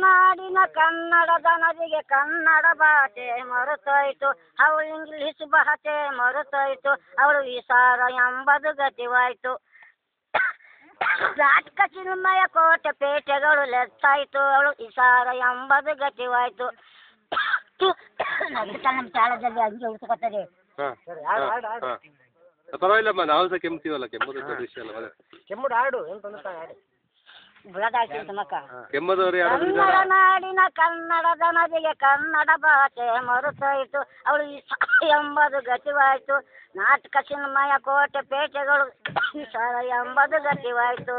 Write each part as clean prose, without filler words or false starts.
ನಾಡಿನ ಕನ್ನಡದ ನದಿಗೆ ಕನ್ನಡ ಭಾಷೆ ಮರೆತೋಯ್ತು, ಅವಳು ಇಂಗ್ಲಿಷ್ ಭಾಷೆ ಮರೆತೋಯ್ತು, ಅವಳು ವಿಸಾರ ಎಂಬುದು ಗತಿವಾಯ್ತು. ನಾಟಕ ಚಿನ್ಮಯ ಕೋಟೆ ಪೇಟೆಗಳು ಲೆತ್ತಾಯ್ತು, ಅವಳು ವಿಸಾರ ಎಂಬುದು ಗತಿವಾಯ್ತು. ನಮ್ಮ ತಾಳದಲ್ಲಿ ಹಂಗೆ ಉಳಿಸ್ಕೊತಾರೆ. ಪರವಾಗಿಲ್ಲಮ್ಮ, ನಾವು ಸಹ ಕೆಮ್ತೀವಲ್ಲ, ಕೆಮ್ಮುದು ವಿಷಯ ಅಲ್ಲ. ಕೆಮ್ಮುಡು ಹಾಡು ಏನು ತೊಂದರೆ ಹಾಡು ಕನ್ನಡ ನಾಡಿನ ಕನ್ನಡದ ನದಿಗೆ ಕನ್ನಡ ಭಾಷೆ ಮರೆತೋಯ್ತು, ಅವಳು ಎಂಬುದು ಗತಿವಾಯ್ತು. ನಾಟಕ ಚಿನ್ಮಯ ಕೋಟೆ ಪೇಟೆಗಳು ವಿಸಾರ ಎಂಬುದು ಗತಿವಾಯ್ತು.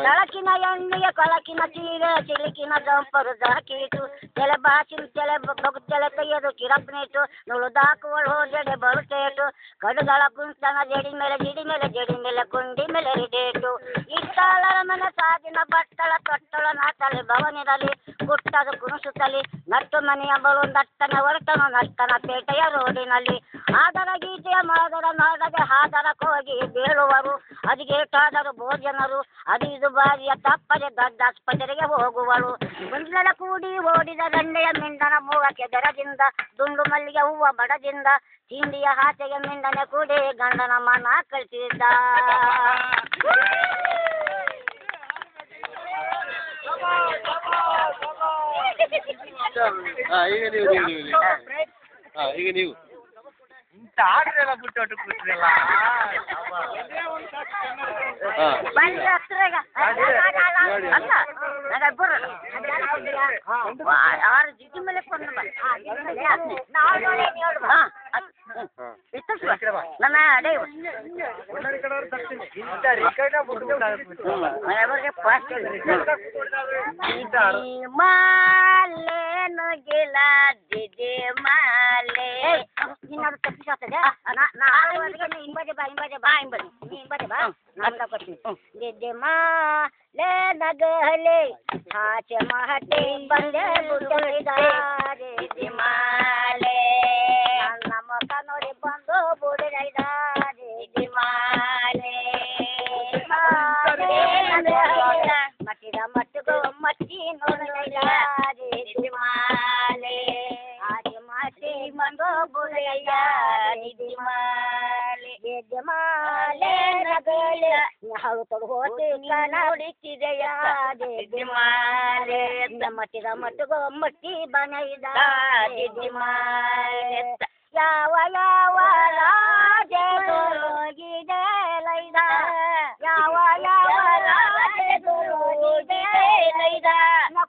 ಬೆಳಕಿನ ಎಣ್ಣೆಗೆ ಕೊಳಕಿನ ಸೀರೆ ಚಿಲಿಕಿನ ಜಂಪರು ಜಾಕೀಟು, ತಲೆ ಬಾಚಿನ ತಲೆ ತೆಗೆದು ಕಿರಪ್ನೀಟು, ನುಳುದಾಕುವಳು ಜಡೆ ಬರುತ್ತೇಟು, ಕಡುಗಳ ಕುಂತನ ಜಡಿ ಮೇಲೆ ಕುಂಡಿ ಮೇಲೆ ಹಿಡೇಟು. ಇಟ್ಟಾಳರ ಮನೆ ಸಾಜಿನ ಬಟ್ಟಳ ತೊಟ್ಟಳ ನಾಟಲೆ ಭವನಿರಲಿ, ಗುಟ್ಟದ ಕುಣಿಸುತ್ತಲಿ, ನಟ್ಟು ಮನೆಯ ಬಳು ನಟ್ಟನ ಹೊರಟನು ನಟ್ಟನ ಪೇಟೆಯ ರೋಡಿನಲ್ಲಿ. ಆದರ ಗೀತೆಯ ಮಾದರ ನಾಡದೆ ಹಾದರ ಹೋಗಿ ಬೀಳುವರು, ಅದಿಗೇಟಾದರು ಭೋಜನರು, ಅದು ಇದು ಬಾರಿಯ ತಪ್ಪದೆ ದೊಡ್ಡ ಆಸ್ಪತ್ರೆಗೆ ಹೋಗುವಳು. ಮುಂಜಾನೆ ಕೂಡಿ ಓಡಿದ ದಂಡೆಯ ಮಿಂಡನ ಮೂಗಕ್ಕೆ ಬೆರದಿಂದ, ದುಂಡು ಮಲ್ಲಿಗೆ ಹೂವ ಬಡದಿಂದ, ತಿಂಡಿಯ ಹಾತೆಗೆ ಮಿಂಡನೆ ಕೂಡಿ ಗಂಡನ ಮನ ಕಳಿಸಿದ್ದ. ಈಗ ನೀವು ಇಂಥ ಹಾಡ್ರೆಲ್ಲ ಬಿಟ್ಟು ಕೂತ್ರಲ್ಲ. ನಗಲೆ ಹಾಚೆ ಮಹಟೆ ಬಂದೆ ಬುಡಲಿದಾರೆ ದಿಮಾಲೆ, ನನ್ನ ಮುಖ ನೋಡಿ ಬಂದು ಬುಡಲಿದಾರೆ ದಿಮಾಲೆ. ಮಟ್ಟಿದ ಮಟ್ಟಿಗೂ ಮಟ್ಟಿ ನೋಡಿದಾರೆ ದಿಮಾಲೆ, ಹಾಚೆ ಮಹಟೆ ಬಂದು ಬುಡಲಿದಾರೆ ದಿಮಾಲೆ. ದಿಮಾಲೆ ನಗಲೆ ಹಾಳು ತೊಡು ಹೋತಿ ನೋಡಿಸಿದೆಯ ದಿಮಾಲೆ, ಮಟ್ಟಿದ ಮಟ್ಟಿಗೂ ಮಟ್ಟಿ ಬನೈದ ದಿಮಾಲೆ. ಯಾವ ಯಾವ ರಾಜೆಗೋಗಿದೆ ಲೈದ, ಯಾವ ಯಾವ ರಾಜೆಗೋಗಿದೆ ಲೈದ,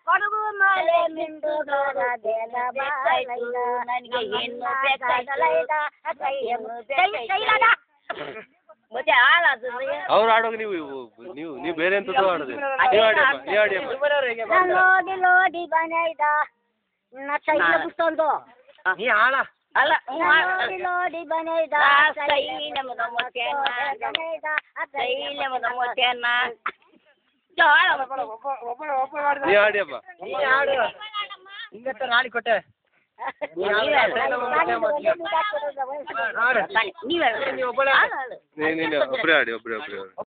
ಕೊಡಗು ಮಲೆ ಮಿಂಡು ಬೇಗ ಬಾಲೈದ, ನನಗೆ ಹೆಣ್ಣು ಬೇಕಾಗಲೈದ ಕೈಯದ ಮತ್ತೆ ಹಾಳಾದ ಅವ್ರು ಆಡೋದು. ನೀವು ಬೇರೆ ಎಂತ ಆಡೋದು? ಲೋಡಿ ಲೋಡಿ ಬನೈದ ನೈಲ ಪುಸ್ತಂದು ನೀ ಹಾಳ ಅಲ್ಲ, ಲೋಡಿ ಲೋಡಿ ಬನೈದ ಸೈಲ ಬನೈದ ಸೈಲ ನೀ ಆಡಿಯಪ್ಪ, ಹಿಂಗತ್ತ ನಾಳಿ ಕೊಟ್ಟೆ ಒಬ್ಬರೇ ಆಡಿ.